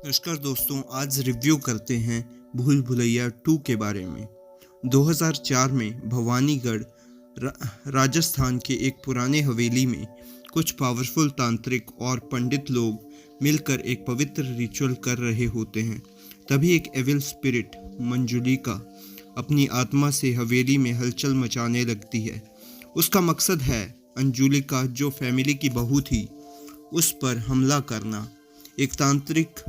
नमस्कार दोस्तों, आज रिव्यू करते हैं भूल भुलैया 2 के बारे में। 2004 में भवानीगढ़ राजस्थान के एक पुराने हवेली में कुछ पावरफुल तांत्रिक और पंडित लोग मिलकर एक पवित्र रिचुअल कर रहे होते हैं। तभी एक एविल स्पिरिट मंजुलिका अपनी आत्मा से हवेली में हलचल मचाने लगती है। उसका मकसद है अंजुलिका, जो फैमिली की बहू थी, उस पर हमला करना। एक तांत्रिक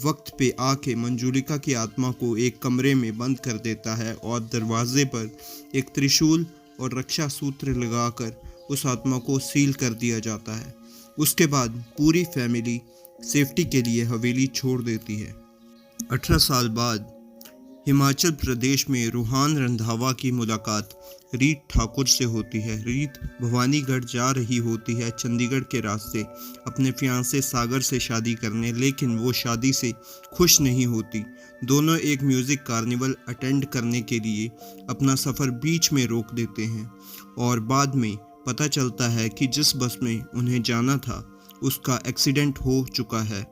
वक्त पे आके मंजुलिका की आत्मा को एक कमरे में बंद कर देता है और दरवाजे पर एक त्रिशूल और रक्षा सूत्र लगाकर उस आत्मा को सील कर दिया जाता है। उसके बाद पूरी फैमिली सेफ्टी के लिए हवेली छोड़ देती है। 18 साल बाद हिमाचल प्रदेश में रूहान रंधावा की मुलाकात रीत ठाकुर से होती है। रीत भवानीगढ़ जा रही होती है चंडीगढ़ के रास्ते अपने फियांसे सागर से शादी करने, लेकिन वो शादी से खुश नहीं होती। दोनों एक म्यूज़िक कार्निवल अटेंड करने के लिए अपना सफ़र बीच में रोक देते हैं और बाद में पता चलता है कि जिस बस में उन्हें जाना था उसका एक्सीडेंट हो चुका है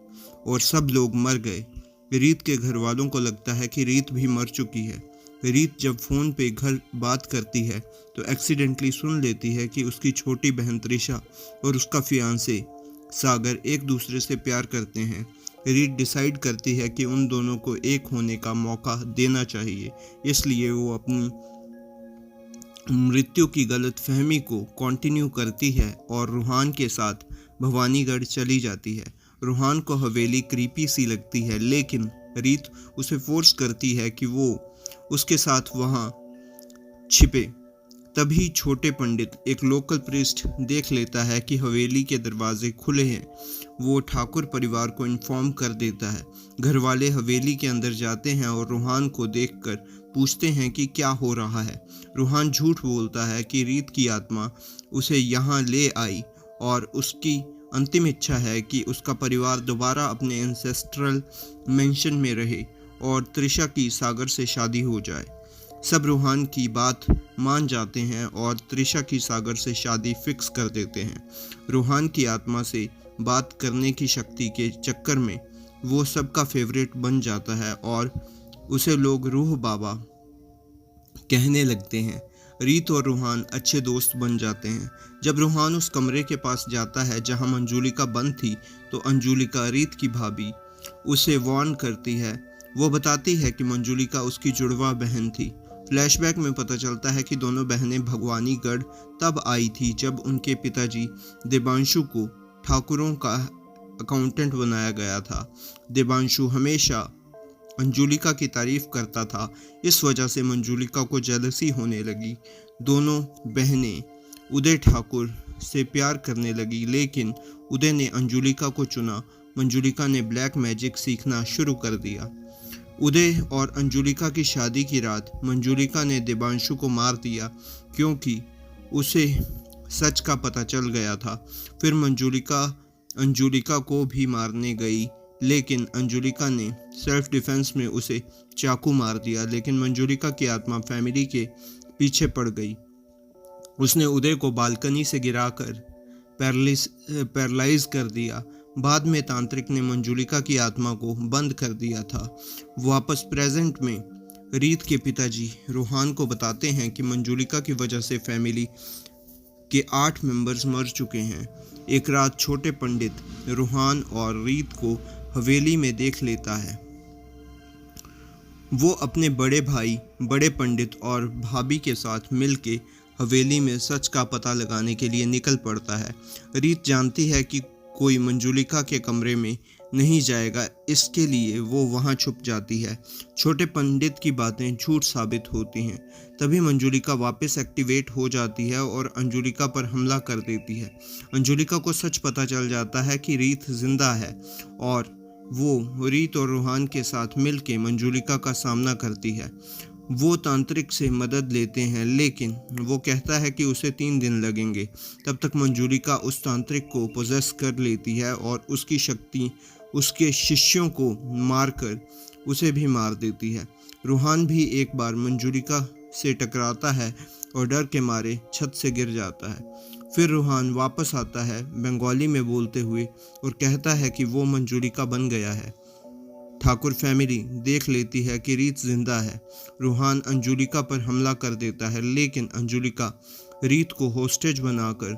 और सब लोग मर गए। रीत के घर वालों को लगता है कि रीत भी मर चुकी है। रीत जब फ़ोन पे घर बात करती है तो एक्सीडेंटली सुन लेती है कि उसकी छोटी बहन त्रिशा और उसका फियांसे सागर एक दूसरे से प्यार करते हैं। रीत डिसाइड करती है कि उन दोनों को एक होने का मौका देना चाहिए, इसलिए वो अपनी मृत्यु की गलतफहमी को कंटिन्यू करती है और रूहान के साथ भवानीगढ़ चली जाती है। रूहान को हवेली क्रीपी सी लगती है, लेकिन रीत उसे फोर्स करती है कि वो उसके साथ वहाँ छिपे। तभी छोटे पंडित, एक लोकल प्रीस्ट, देख लेता है कि हवेली के दरवाजे खुले हैं। वो ठाकुर परिवार को इन्फॉर्म कर देता है। घर वाले हवेली के अंदर जाते हैं और रूहान को देखकर पूछते हैं कि क्या हो रहा है। रूहान झूठ बोलता है कि रीत की आत्मा उसे यहाँ ले आई और उसकी अंतिम इच्छा है कि उसका परिवार दोबारा अपने एंसेस्ट्रल मेंशन में रहे और त्रिशा की सागर से शादी हो जाए। सब रूहान की बात मान जाते हैं और त्रिशा की सागर से शादी फिक्स कर देते हैं। रूहान की आत्मा से बात करने की शक्ति के चक्कर में वो सबका फेवरेट बन जाता है और उसे लोग रूह बाबा कहने लगते हैं। रीत और रूहान अच्छे दोस्त बन जाते हैं। जब रूहान उस कमरे के पास जाता है जहां मंजुलिका बंद थी, तो अंजुलिका, रीत की भाभी, उसे वार्न करती है। वो बताती है कि मंजुलिका उसकी जुड़वा बहन थी। फ्लैशबैक में पता चलता है कि दोनों बहनें भगवानीगढ़ तब आई थी जब उनके पिताजी देवांशु को ठाकुरों का अकाउंटेंट बनाया गया था। देवांशु हमेशा अंजुलिका की तारीफ करता था, इस वजह से मंजुलिका को जेलसी होने लगी। दोनों बहनें उदय ठाकुर से प्यार करने लगी, लेकिन उदय ने अंजुलिका को चुना। मंजुलिका ने ब्लैक मैजिक सीखना शुरू कर दिया। उदय और अंजुलिका की शादी की रात मंजुलिका ने देवांशु को मार दिया क्योंकि उसे सच का पता चल गया था। फिर मंजुलिका अंजुलिका को भी मारने गई, लेकिन अंजुलिका ने सेल्फ डिफेंस में उसे चाकू मार दिया। लेकिन मंजुलिका की आत्मा फैमिली के पीछे पड़ गई। उसने उदय को बालकनी से गिराकर पैरालाइज कर दिया। बाद में तांत्रिक ने मंजुलिका की आत्मा को बंद कर दिया था। वापस प्रेजेंट में रीत के पिताजी रूहान को बताते हैं कि मंजुलिका की वजह से फैमिली के 8 मेंबर्स मर चुके हैं। एक रात छोटे पंडित रूहान और रीत को हवेली में देख लेता है। वो अपने बड़े भाई, बड़े पंडित और भाभी के साथ मिलके हवेली में सच का पता लगाने के लिए निकल पड़ता है। रीत जानती है कि कोई मंजुलिका के कमरे में नहीं जाएगा, इसके लिए वो वहाँ छुप जाती है। छोटे पंडित की बातें झूठ साबित होती हैं। तभी मंजुलिका वापस एक्टिवेट हो जाती है और अंजुलिका पर हमला कर देती है। अंजुलिका को सच पता चल जाता है कि रीत जिंदा है और वो रीत और रूहान के साथ मिलके मंजुलिका का सामना करती है। वो तांत्रिक से मदद लेते हैं, लेकिन वो कहता है कि उसे 3 दिन लगेंगे। तब तक मंजुलिका उस तांत्रिक को पोजेस कर लेती है और उसकी शक्ति उसके शिष्यों को मारकर उसे भी मार देती है। रूहान भी एक बार मंजुलिका से टकराता है और डर के मारे छत से गिर जाता है। फिर रूहान वापस आता है बंगाली में बोलते हुए और कहता है कि वो मंजुलिका बन गया है। ठाकुर फैमिली देख लेती है कि रीत जिंदा है। रूहान अंजुलिका पर हमला कर देता है, लेकिन अंजुलिका रीत को होस्टेज बनाकर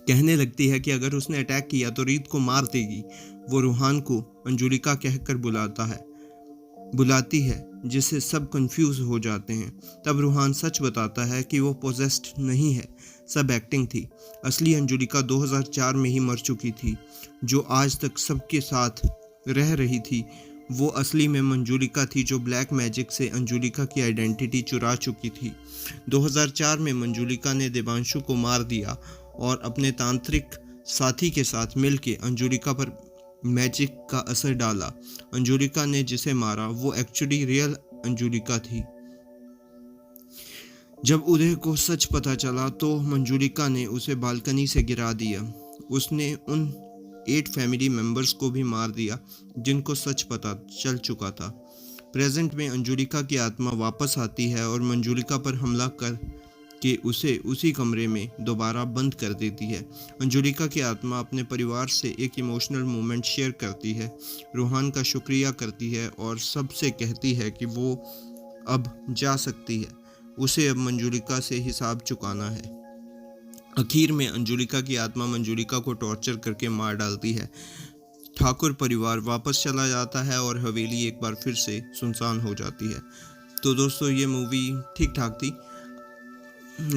कहने लगती है कि अगर उसने अटैक किया तो रीत को मार देगी। वो रूहान को अंजुलिका कहकर बुलाती है, जिससे सब कंफ्यूज हो जाते हैं। तब रूहान सच बताता है कि वो पोजेस्ड नहीं है, सब एक्टिंग थी। असली अंजुलिका 2004 में ही मर चुकी थी, जो आज तक सबके साथ रह रही थी। वो असली में मंजुलिका थी, जो ब्लैक मैजिक से अंजुलिका की आइडेंटिटी चुरा चुकी थी। 2004 में मंजुलिका ने देवांशु को मार दिया और अपने तांत्रिक साथी के साथ मिलकर अंजुलिका पर मैजिक का असर डाला। अंजुलिका ने जिसे मारा वो एक्चुअली रियल अंजुलिका थी। जब उदय को सच पता चला तो मंजुलिका ने उसे बालकनी से गिरा दिया। उसने उन 8 फैमिली मेंबर्स को भी मार दिया जिनको सच पता चल चुका था। प्रेजेंट में अंजुलिका की आत्मा वापस आती है और मंजुलिका पर हमला कर के उसे उसी कमरे में दोबारा बंद कर देती है। अंजुलिका की आत्मा अपने परिवार से एक इमोशनल मोमेंट शेयर करती है, रूहान का शुक्रिया करती है और सबसे कहती है कि वो अब जा सकती है, उसे अब मंजुलिका से हिसाब चुकाना है। आखिर में अंजुलिका की आत्मा मंजुलिका को टॉर्चर करके मार डालती है। ठाकुर परिवार वापस चला जाता है और हवेली एक बार फिर से सुनसान हो जाती है। तो दोस्तों, ये मूवी ठीक ठाक थी।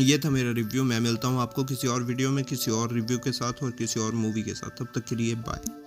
ये था मेरा रिव्यू। मैं मिलता हूँ आपको किसी और वीडियो में, किसी और रिव्यू के साथ और किसी और मूवी के साथ। तब तक के लिए बाय।